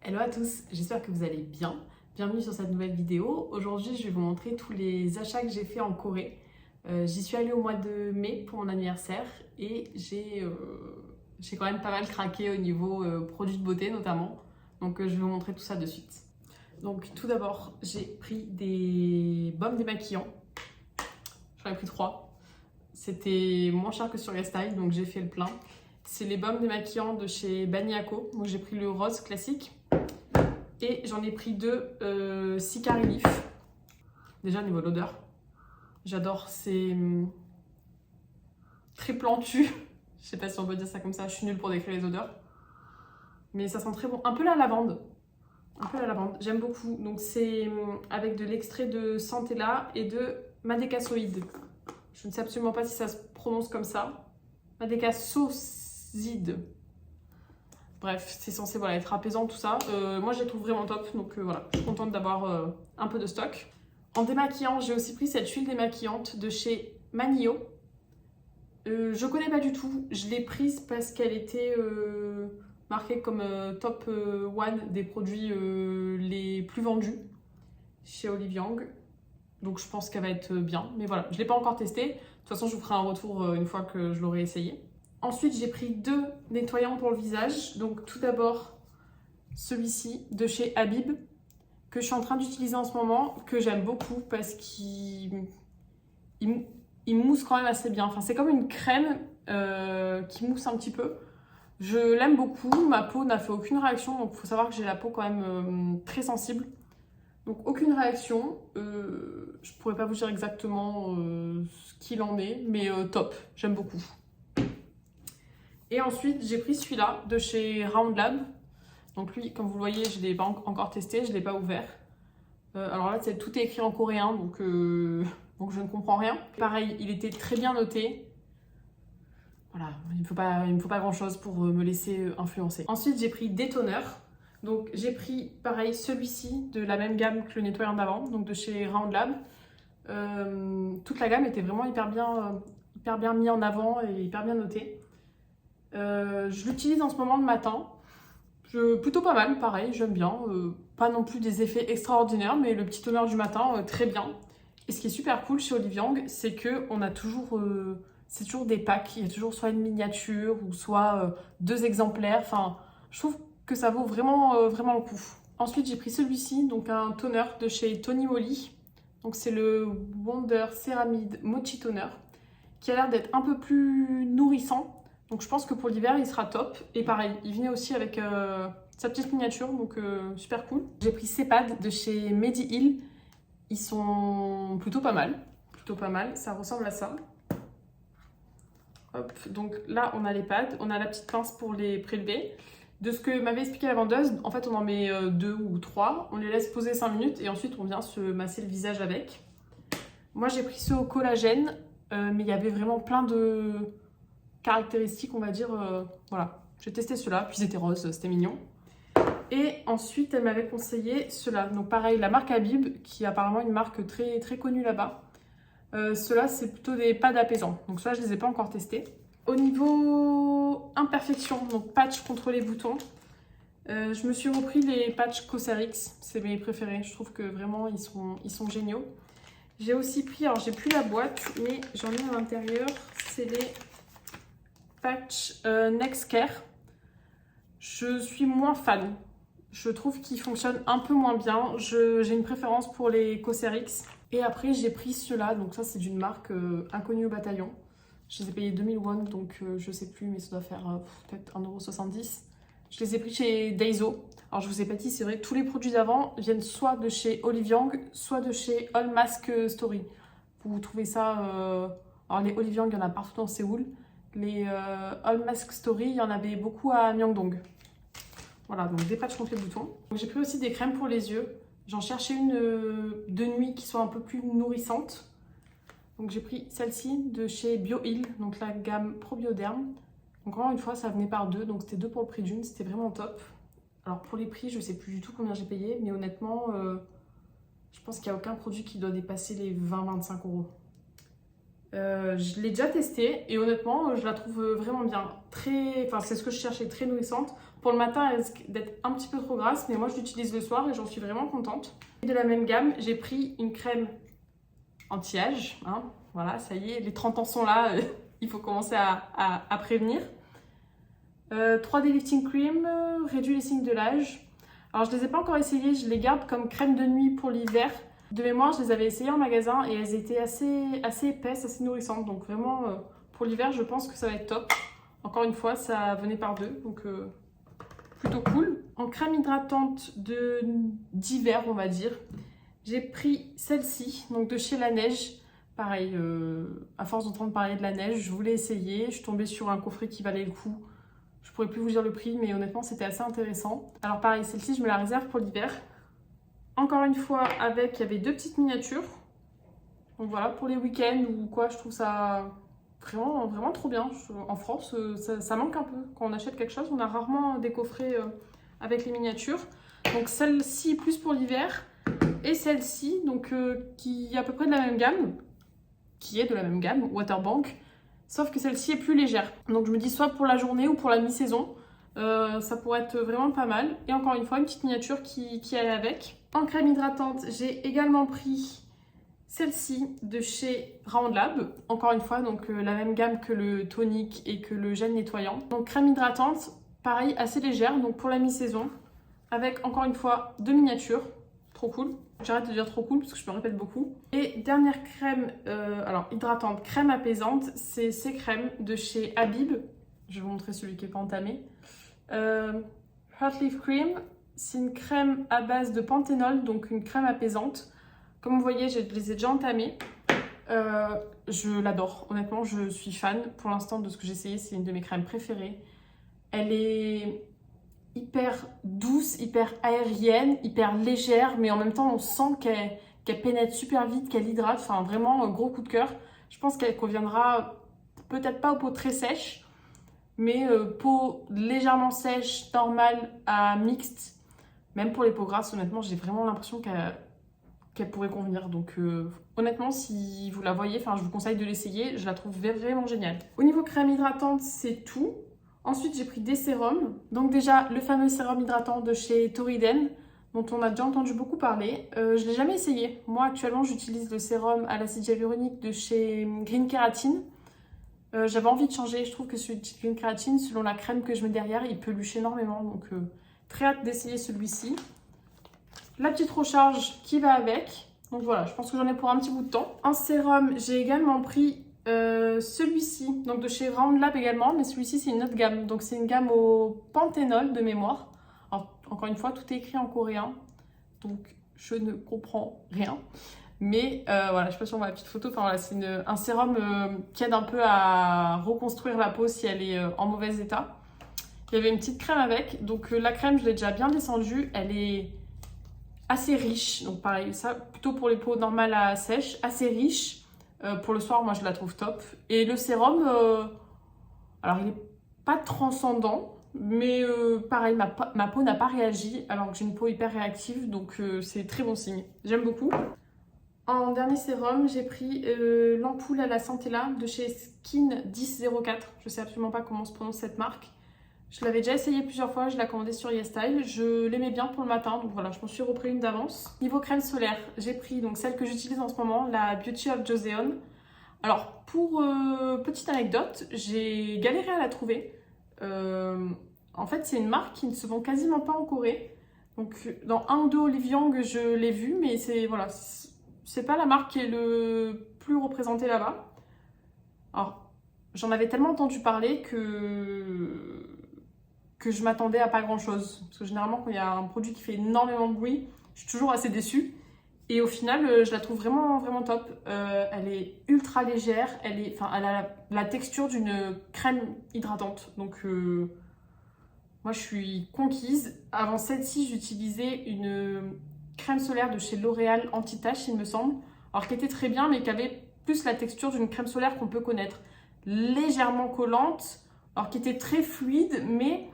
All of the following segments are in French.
Hello à tous, j'espère que vous allez bien. Bienvenue sur cette nouvelle vidéo. Aujourd'hui, je vais vous montrer tous les achats que j'ai fait en Corée. J'y suis allée au mois de mai pour mon anniversaire et j'ai quand même pas mal craqué au niveau produits de beauté notamment. Donc je vais vous montrer tout ça de suite. Donc tout d'abord, j'ai pris des baumes démaquillants. J'en ai pris 3. C'était moins cher que sur Restyle, donc j'ai fait le plein. C'est les baumes démaquillants de chez Baniako. Donc j'ai pris le rose classique. Et j'en ai pris 2 Cica Relief. Déjà au niveau de l'odeur, j'adore, c'est très plantu. Je sais pas si on peut dire ça comme ça, je suis nulle pour décrire les odeurs. Mais ça sent très bon, un peu la lavande. J'aime beaucoup. Donc c'est avec de l'extrait de Centella et de Madécasoïde. Je ne sais absolument pas si ça se prononce comme ça. Madécasoïde. Bref, c'est censé être apaisant tout ça. Moi je les trouve vraiment top, donc voilà, je suis contente d'avoir un peu de stock. En démaquillant, j'ai aussi pris cette huile démaquillante de chez Manio. Je connais pas du tout, je l'ai prise parce qu'elle était marquée comme top 1 des produits les plus vendus chez Oliviang. Donc je pense qu'elle va être bien, mais voilà, je l'ai pas encore testée. De toute façon, je vous ferai un retour une fois que je l'aurai essayé. Ensuite, j'ai pris 2 nettoyants pour le visage. Donc tout d'abord, celui-ci de chez Habib, que je suis en train d'utiliser en ce moment, que j'aime beaucoup parce qu'il mousse quand même assez bien. Enfin, c'est comme une crème qui mousse un petit peu. Je l'aime beaucoup, ma peau n'a fait aucune réaction, donc il faut savoir que j'ai la peau quand même très sensible. Donc aucune réaction, je pourrais pas vous dire exactement ce qu'il en est, mais top, j'aime beaucoup. Et ensuite, j'ai pris celui-là de chez Roundlab. Donc lui, comme vous le voyez, je ne l'ai pas encore testé, je ne l'ai pas ouvert. Alors là, tout est écrit en coréen, donc je ne comprends rien. Pareil, il était très bien noté. Voilà, il me faut pas grand-chose pour me laisser influencer. Ensuite, j'ai pris des toners. Donc j'ai pris, pareil, celui-ci de la même gamme que le nettoyant d'avant, donc de chez Roundlab. Toute la gamme était vraiment hyper bien mis en avant et hyper bien notée. Je l'utilise en ce moment le matin. Plutôt pas mal, pareil, j'aime bien. Pas non plus des effets extraordinaires, mais le petit toner du matin, très bien. Et ce qui est super cool chez Oliviang, c'est qu'on a toujours, c'est toujours des packs. Il y a toujours soit une miniature ou soit 2 exemplaires. Enfin, je trouve que ça vaut vraiment, vraiment le coup. Ensuite, j'ai pris celui-ci, donc un toner de chez Tony Moly. Donc c'est le Wonder Ceramide Mochi Toner, qui a l'air d'être un peu plus nourrissant. Donc je pense que pour l'hiver, il sera top. Et pareil, il venait aussi avec sa petite miniature, donc super cool. J'ai pris ces pads de chez Mediheal. Ils sont plutôt pas mal. Ça ressemble à ça. Hop, donc là, on a les pads. On a la petite pince pour les prélever. De ce que m'avait expliqué la vendeuse, en fait, on en met 2 ou 3. On les laisse poser 5 minutes et ensuite, on vient se masser le visage avec. Moi, j'ai pris ceux au collagène, mais il y avait vraiment plein de caractéristiques, on va dire. Voilà, j'ai testé ceux-là, puis ils étaient roses, c'était mignon. Et ensuite, elle m'avait conseillé ceux-là. Donc pareil, la marque Habib, qui est apparemment une marque très, très connue là-bas. Ceux-là, c'est plutôt des pads apaisants. Donc ça, je ne les ai pas encore testés. Au niveau imperfection, donc patch contre les boutons, je me suis repris les patchs Cosrx. C'est mes préférés. Je trouve que vraiment, ils sont géniaux. J'ai aussi pris, alors j'ai plus la boîte, mais j'en ai à l'intérieur. C'est les patch Nextcare. Je suis moins fan. Je trouve qu'ils fonctionnent un peu moins bien. J'ai une préférence pour les Cosrx. Et après, j'ai pris ceux-là. Donc ça, c'est d'une marque inconnue au bataillon. Je les ai payés 2000 won, donc je sais plus, mais ça doit faire peut-être 1,70 €. Je les ai pris chez Daiso. Alors je vous ai pas dit, c'est vrai, tous les produits d'avant viennent soit de chez Oliviang, soit de chez All Mask Story. Vous trouvez ça... Alors les Oliviang, il y en a partout dans Séoul. Les All Mask Story, il y en avait beaucoup à Myeongdong. Voilà, donc des patchs contre les boutons. J'ai pris aussi des crèmes pour les yeux. J'en cherchais une de nuit qui soit un peu plus nourrissante. Donc j'ai pris celle-ci de chez BioHeal, donc la gamme Probioderm. Donc encore une fois, ça venait par 2, donc c'était 2 pour le prix d'une, c'était vraiment top. Alors pour les prix, je sais plus du tout combien j'ai payé, mais honnêtement, je pense qu'il n'y a aucun produit qui doit dépasser les 20-25 €. Je l'ai déjà testée et honnêtement, je la trouve vraiment bien. Enfin, c'est ce que je cherchais, très nourrissante. Pour le matin, elle risque d'être un petit peu trop grasse, mais moi je l'utilise le soir et j'en suis vraiment contente. Et de la même gamme, j'ai pris une crème anti-âge. Hein. Voilà, ça y est, les 30 ans sont là, il faut commencer à prévenir. 3D Lifting Cream, réduit les signes de l'âge. Alors je les ai pas encore essayées, je les garde comme crème de nuit pour l'hiver. De mémoire, je les avais essayées en magasin et elles étaient assez épaisses, assez nourrissantes. Donc vraiment, pour l'hiver, je pense que ça va être top. Encore une fois, ça venait par deux, donc plutôt cool. En crème hydratante d'hiver, on va dire, j'ai pris celle-ci, donc de chez La Neige. Pareil, à force d'entendre parler de la neige, je voulais essayer. Je suis tombée sur un coffret qui valait le coup. Je pourrais plus vous dire le prix, mais honnêtement, c'était assez intéressant. Alors pareil, celle-ci, je me la réserve pour l'hiver. Encore une fois, il y avait 2 petites miniatures. Donc voilà, pour les week-ends ou quoi, je trouve ça vraiment, vraiment trop bien. En France, ça manque un peu. Quand on achète quelque chose, on a rarement des coffrets avec les miniatures. Donc celle-ci, plus pour l'hiver. Et celle-ci, donc qui est à peu près de la même gamme. Qui est de la même gamme, Waterbank. Sauf que celle-ci est plus légère. Donc je me dis soit pour la journée ou pour la mi-saison. Ça pourrait être vraiment pas mal. Et encore une fois, une petite miniature qui allait avec. En crème hydratante, j'ai également pris celle-ci de chez Round Lab. Encore une fois, donc la même gamme que le tonique et que le gel nettoyant. Donc crème hydratante, pareil, assez légère. Donc pour la mi-saison. Avec encore une fois 2 miniatures. Trop cool. J'arrête de dire trop cool parce que je me répète beaucoup. Et dernière crème, alors hydratante, crème apaisante, c'est ces crèmes de chez Habib. Je vais vous montrer celui qui n'est pas entamé. Hot Leaf Cream, c'est une crème à base de panthénol, donc une crème apaisante. Comme vous voyez, je les ai déjà entamées. Je l'adore, honnêtement, je suis fan. Pour l'instant, de ce que j'ai essayé, c'est une de mes crèmes préférées. Elle est hyper douce, hyper aérienne, hyper légère, mais en même temps, on sent qu'elle pénètre super vite, qu'elle hydrate. Enfin, vraiment, gros coup de cœur. Je pense qu'elle conviendra peut-être pas aux peaux très sèches, mais peau légèrement sèche, normale à mixte. Même pour les peaux grasses, honnêtement, j'ai vraiment l'impression qu'elle pourrait convenir. Donc honnêtement, si vous la voyez, enfin, je vous conseille de l'essayer. Je la trouve vraiment géniale. Au niveau crème hydratante, c'est tout. Ensuite, j'ai pris des sérums. Donc déjà, le fameux sérum hydratant de chez Toriden, dont on a déjà entendu beaucoup parler. Je ne l'ai jamais essayé. Moi, actuellement, j'utilise le sérum à l'acide hyaluronique de chez Green Keratin. J'avais envie de changer. Je trouve que celui de Green Keratin, selon la crème que je mets derrière, il peut lucher énormément. Donc, très hâte d'essayer celui-ci. La petite recharge qui va avec. Donc voilà, je pense que j'en ai pour un petit bout de temps. En sérum, j'ai également pris celui-ci, donc de chez Round Lab également, mais celui-ci c'est une autre gamme, donc c'est une gamme au panthénol de mémoire. Alors, encore une fois, tout est écrit en coréen, donc je ne comprends rien. Mais voilà, je sais pas si on voit la petite photo, enfin voilà, c'est un sérum qui aide un peu à reconstruire la peau si elle est en mauvais état. Il y avait une petite crème avec, donc la crème je l'ai déjà bien descendue, elle est assez riche, donc pareil, ça plutôt pour les peaux normales à sèche, assez riche. Pour le soir, moi, je la trouve top. Et le sérum, alors il n'est pas transcendant, mais pareil, ma peau n'a pas réagi, alors que j'ai une peau hyper réactive, donc c'est très bon signe. J'aime beaucoup. En dernier sérum, j'ai pris l'ampoule à la Centella de chez Skin 1004. Je ne sais absolument pas comment se prononce cette marque. Je l'avais déjà essayé plusieurs fois, je l'ai commandée sur YesStyle. Je l'aimais bien pour le matin, donc voilà, je m'en suis repris une d'avance. Niveau crème solaire, j'ai pris donc celle que j'utilise en ce moment, la Beauty of Joseon. Alors, pour petite anecdote, j'ai galéré à la trouver. En fait, c'est une marque qui ne se vend quasiment pas en Corée. Donc, dans un ou deux Oliviang, je l'ai vue, mais voilà, c'est pas la marque qui est le plus représentée là-bas. Alors, j'en avais tellement entendu parler que je m'attendais à pas grand chose. Parce que généralement, quand il y a un produit qui fait énormément de bruit, je suis toujours assez déçue. Et au final, je la trouve vraiment, vraiment top. Elle est ultra légère. Elle a la texture d'une crème hydratante. Donc, moi, je suis conquise. Avant celle-ci, j'utilisais une crème solaire de chez L'Oréal anti-tache, il me semble. Alors, qui était très bien, mais qui avait plus la texture d'une crème solaire qu'on peut connaître. Légèrement collante. Alors, qui était très fluide, mais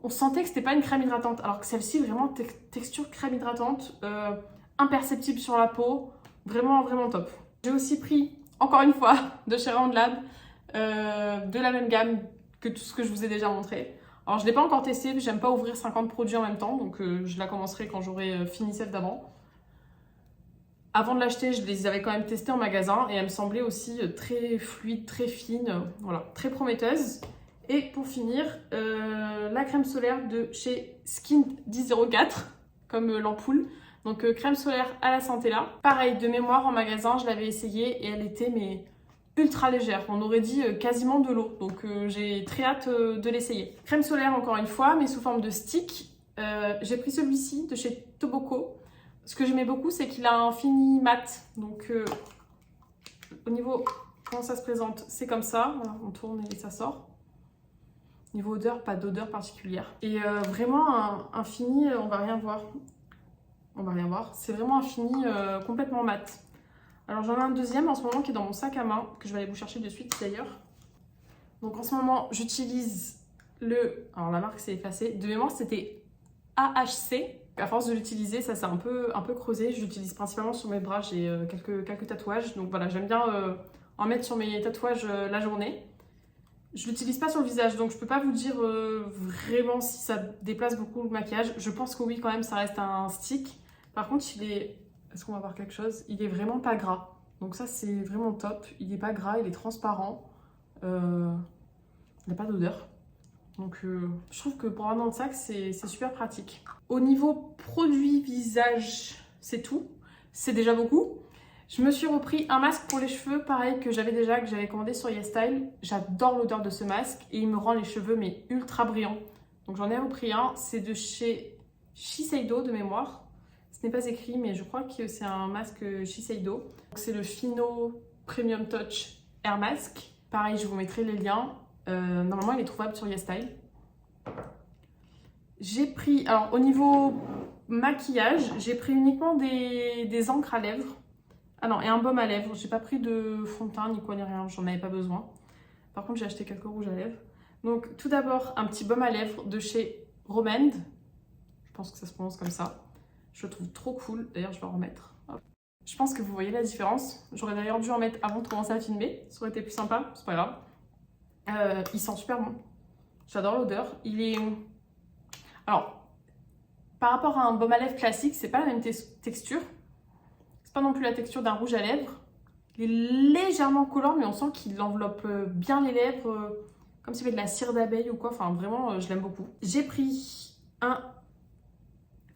on sentait que c'était pas une crème hydratante, alors que celle-ci, vraiment texture crème hydratante, imperceptible sur la peau, vraiment, vraiment top. J'ai aussi pris, encore une fois, de chez Round Lab, de la même gamme que tout ce que je vous ai déjà montré. Alors, je ne l'ai pas encore testé, j'aime pas ouvrir 50 produits en même temps, donc je la commencerai quand j'aurai fini celle d'avant. Avant de l'acheter, je les avais quand même testées en magasin et elle me semblait aussi très fluide, très fine, voilà, très prometteuse. Et pour finir, la crème solaire de chez Skin 1004, comme l'ampoule. Donc crème solaire à la santé là. Pareil, de mémoire en magasin, je l'avais essayée et elle était mais ultra légère. On aurait dit quasiment de l'eau. Donc j'ai très hâte de l'essayer. Crème solaire encore une fois, mais sous forme de stick. J'ai pris celui-ci de chez Tobocco. Ce que j'aimais beaucoup, c'est qu'il a un fini mat. Donc, au niveau, comment ça se présente, c'est comme ça. Voilà, on tourne et ça sort. Niveau odeur, pas d'odeur particulière. Et vraiment, un fini, on va rien voir. On va rien voir. C'est vraiment un fini complètement mat. Alors, j'en ai un deuxième en ce moment qui est dans mon sac à main, que je vais aller vous chercher de suite d'ailleurs. Donc, en ce moment, j'utilise le... Alors, la marque s'est effacée. De mémoire, c'était AHC. À force de l'utiliser, ça s'est un peu creusé. Je l'utilise principalement sur mes bras, j'ai quelques tatouages. Donc voilà, j'aime bien en mettre sur mes tatouages la journée. Je l'utilise pas sur le visage, donc je peux pas vous dire vraiment si ça déplace beaucoup le maquillage. Je pense que oui, quand même, ça reste un stick. Par contre, il est... Est-ce qu'on va voir quelque chose? Il est vraiment pas gras. Donc ça, c'est vraiment top. Il est pas gras, il est transparent. Il n'a pas d'odeur. Donc je trouve que pour un dans le sac, c'est super pratique. Au niveau produit visage, c'est tout. C'est déjà beaucoup. Je me suis repris un masque pour les cheveux, pareil que j'avais commandé sur YesStyle. J'adore l'odeur de ce masque et il me rend les cheveux mais ultra brillants. Donc j'en ai repris un, c'est de chez Shiseido de mémoire. Ce n'est pas écrit mais je crois que c'est un masque Shiseido. C'est le Fino Premium Touch Air Mask. Pareil, je vous mettrai les liens. Normalement, il est trouvable sur YesStyle. J'ai pris, alors au niveau maquillage, j'ai pris uniquement des encres à lèvres. Ah non, et un baume à lèvres. J'ai pas pris de fond de teint ni quoi ni rien, j'en avais pas besoin. Par contre, j'ai acheté quelques rouges à lèvres. Donc, tout d'abord, un petit baume à lèvres de chez Romand. Je pense que ça se prononce comme ça. Je le trouve trop cool. D'ailleurs, je vais en remettre. Hop. Je pense que vous voyez la différence. J'aurais d'ailleurs dû en mettre avant de commencer à filmer. Ça aurait été plus sympa, c'est pas grave. Il sent super bon. J'adore l'odeur. Il est... Alors, par rapport à un baume à lèvres classique, c'est pas la même texture. C'est pas non plus la texture d'un rouge à lèvres. Il est légèrement collant, mais on sent qu'il enveloppe bien les lèvres, comme s'il y avait de la cire d'abeille ou quoi. Enfin, vraiment, je l'aime beaucoup. J'ai pris un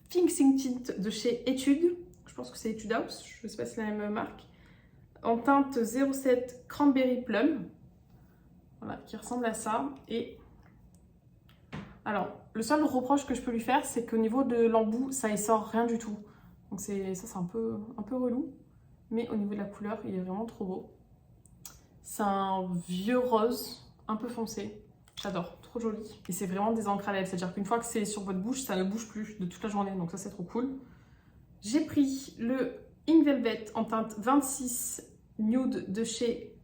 Fixing Tint de chez Etude. Je pense que c'est Etude House. Je sais pas si c'est la même marque. En teinte 07 Cranberry Plum. Voilà, qui ressemble à ça. Et alors, le seul reproche que je peux lui faire, c'est qu'au niveau de l'embout, ça essore rien du tout. Donc ça, c'est un peu relou. Mais au niveau de la couleur, il est vraiment trop beau. C'est un vieux rose, un peu foncé. J'adore, trop joli. Et c'est vraiment des encres à lèvres. C'est-à-dire qu'une fois que c'est sur votre bouche, ça ne bouge plus de toute la journée. Donc ça, c'est trop cool. J'ai pris le Ink Velvet en teinte 26 Nude de chez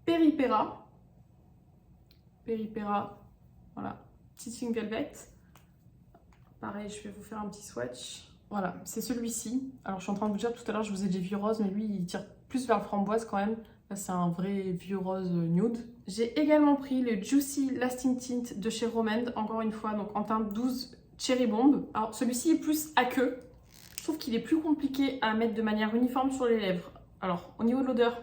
Peripera. Peripera, voilà, petit Ink Velvet. Pareil, je vais vous faire un petit swatch. Voilà, c'est celui-ci. Alors, je suis en train de vous dire, tout à l'heure, je vous ai dit vieux rose, mais lui, il tire plus vers le framboise quand même. Là, c'est un vrai vieux rose nude. J'ai également pris le Juicy Lasting Tint de chez Romand, encore une fois, donc en teinte 12 Cherry Bomb. Alors, celui-ci est plus aqueux. Je trouve qu'il est plus compliqué à mettre de manière uniforme sur les lèvres. Alors, au niveau de l'odeur,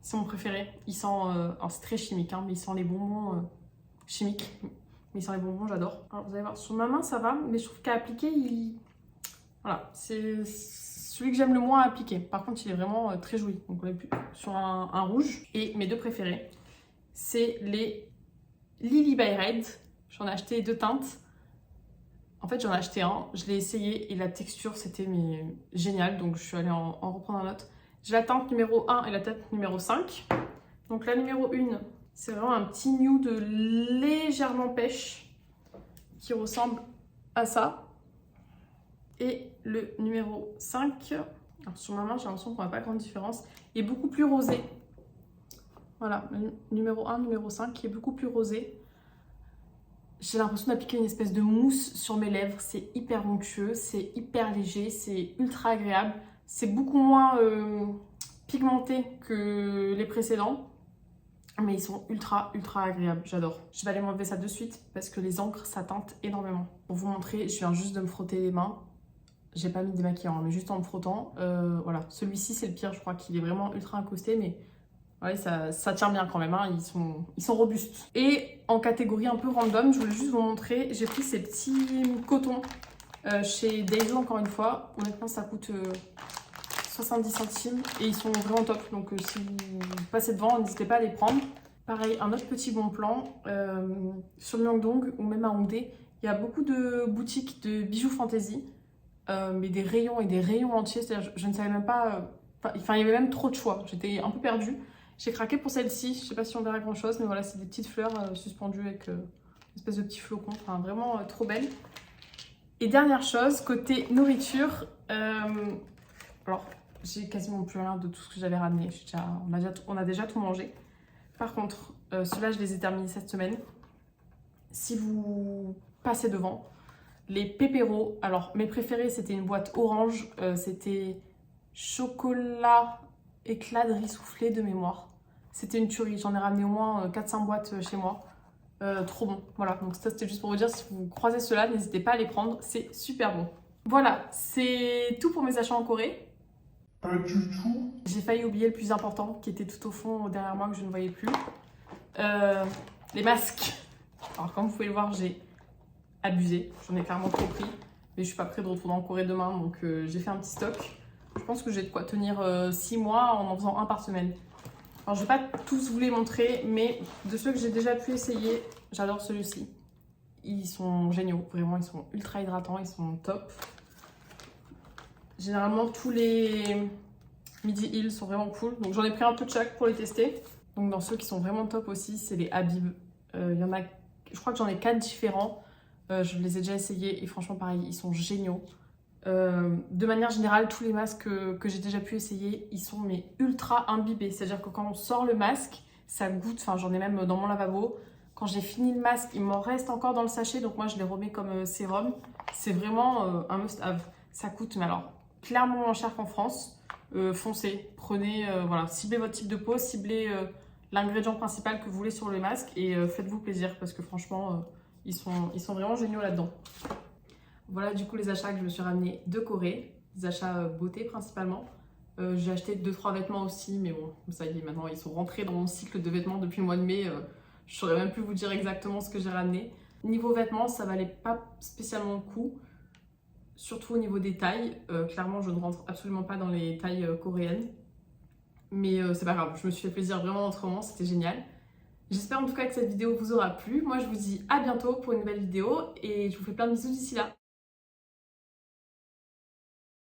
c'est mon préféré. Il sent, alors c'est très chimique, hein, mais il sent les bonbons chimiques. Mais il sent les bonbons, j'adore. Alors, vous allez voir, sur ma main, ça va, mais je trouve qu'à appliquer, voilà, c'est celui que j'aime le moins à appliquer. Par contre, il est vraiment très joli. Donc, on est plus sur un rouge. Et mes deux préférés, c'est les Lily by Red. J'en ai acheté 2 teintes. En fait, j'en ai acheté un. Je l'ai essayé et la texture, c'était génial. Donc, je suis allée en reprendre un autre. J'ai la teinte numéro 1 et la teinte numéro 5. Donc, la numéro 1, c'est vraiment un petit nude légèrement pêche qui ressemble à ça. Et le numéro 5, alors sur ma main, j'ai l'impression qu'on n'a pas grande différence, est beaucoup plus rosé. Voilà, le numéro 1, numéro 5 qui est beaucoup plus rosé. J'ai l'impression d'appliquer une espèce de mousse sur mes lèvres. C'est hyper onctueux, c'est hyper léger, c'est ultra agréable. C'est beaucoup moins pigmenté que les précédents. Mais ils sont ultra agréables, j'adore. Je vais aller m'enlever ça de suite parce que les encres ça teinte énormément. Pour vous montrer, je viens juste de me frotter les mains. J'ai pas mis de démaquillant, mais juste en me frottant. Voilà, celui-ci c'est le pire, je crois qu'il est vraiment ultra incrusté, mais ouais, ça tient bien quand même, hein. Ils sont robustes. Et en catégorie un peu random, je voulais juste vous montrer, j'ai pris ces petits cotons chez Daiso encore une fois. Honnêtement, ça coûte 70 centimes et ils sont vraiment top. Donc si vous passez devant, n'hésitez pas à les prendre. Pareil, un autre petit bon plan, sur Myeongdong ou même à Hongdae, il y a beaucoup de boutiques de bijoux fantasy. Mais des rayons et des rayons entiers, c'est-à-dire je ne savais même pas, enfin il y avait même trop de choix, j'étais un peu perdue. J'ai craqué pour celle-ci, je sais pas si on verra grand chose, mais voilà, c'est des petites fleurs suspendues avec une espèce de petit flocon, enfin vraiment trop belle. Et dernière chose, côté nourriture, alors j'ai quasiment plus rien de tout ce que j'avais ramené, on a déjà tout mangé. Par contre, ceux-là je les ai terminés cette semaine. Si vous passez devant, les pépéros, alors mes préférés c'était une boîte orange, c'était chocolat éclat de riz soufflé de mémoire. C'était une tuerie, j'en ai ramené au moins 4-5 boîtes chez moi. Trop bon, voilà, donc ça c'était juste pour vous dire, si vous croisez cela, n'hésitez pas à les prendre, c'est super bon. Voilà, c'est tout pour mes achats en Corée. Pas du tout. J'ai failli oublier le plus important, qui était tout au fond derrière moi, que je ne voyais plus. Les masques. Alors comme vous pouvez le voir, j'ai abusé, j'en ai clairement trop pris, mais je suis pas prête de retourner en Corée demain, donc j'ai fait un petit stock. Je pense que j'ai de quoi tenir 6 mois en faisant un par semaine. Alors je vais pas tous vous les montrer, mais de ceux que j'ai déjà pu essayer, j'adore celui-ci. Ils sont géniaux, vraiment, ils sont ultra hydratants, ils sont top. Généralement tous les Midi Heal sont vraiment cool, donc j'en ai pris un peu de chaque pour les tester. Donc dans ceux qui sont vraiment top aussi, c'est les Habib. Il y en a, je crois que j'en ai 4 différents. Je les ai déjà essayés et franchement pareil, ils sont géniaux. De manière générale, tous les masques que j'ai déjà pu essayer, ils sont mais ultra imbibés. C'est-à-dire que quand on sort le masque, ça goûte, enfin j'en ai même dans mon lavabo. Quand j'ai fini le masque, il m'en reste encore dans le sachet, donc moi je les remets comme sérum. C'est vraiment un must-have. Ça coûte, mais alors, clairement moins cher qu'en France. Foncez, prenez, voilà, ciblez votre type de peau, ciblez l'ingrédient principal que vous voulez sur le masque et faites-vous plaisir parce que franchement... Ils sont vraiment géniaux là-dedans. Voilà du coup les achats que je me suis ramenés de Corée. Des achats beauté principalement. J'ai acheté 2-3 vêtements aussi, mais bon, ça y est, maintenant ils sont rentrés dans mon cycle de vêtements depuis le mois de mai. Je saurais même plus vous dire exactement ce que j'ai ramené. Niveau vêtements, ça valait pas spécialement le coup. Surtout au niveau des tailles. Clairement, je ne rentre absolument pas dans les tailles coréennes. Mais c'est pas grave, je me suis fait plaisir vraiment autrement, c'était génial. J'espère en tout cas que cette vidéo vous aura plu. Moi, je vous dis à bientôt pour une nouvelle vidéo et je vous fais plein de bisous d'ici là.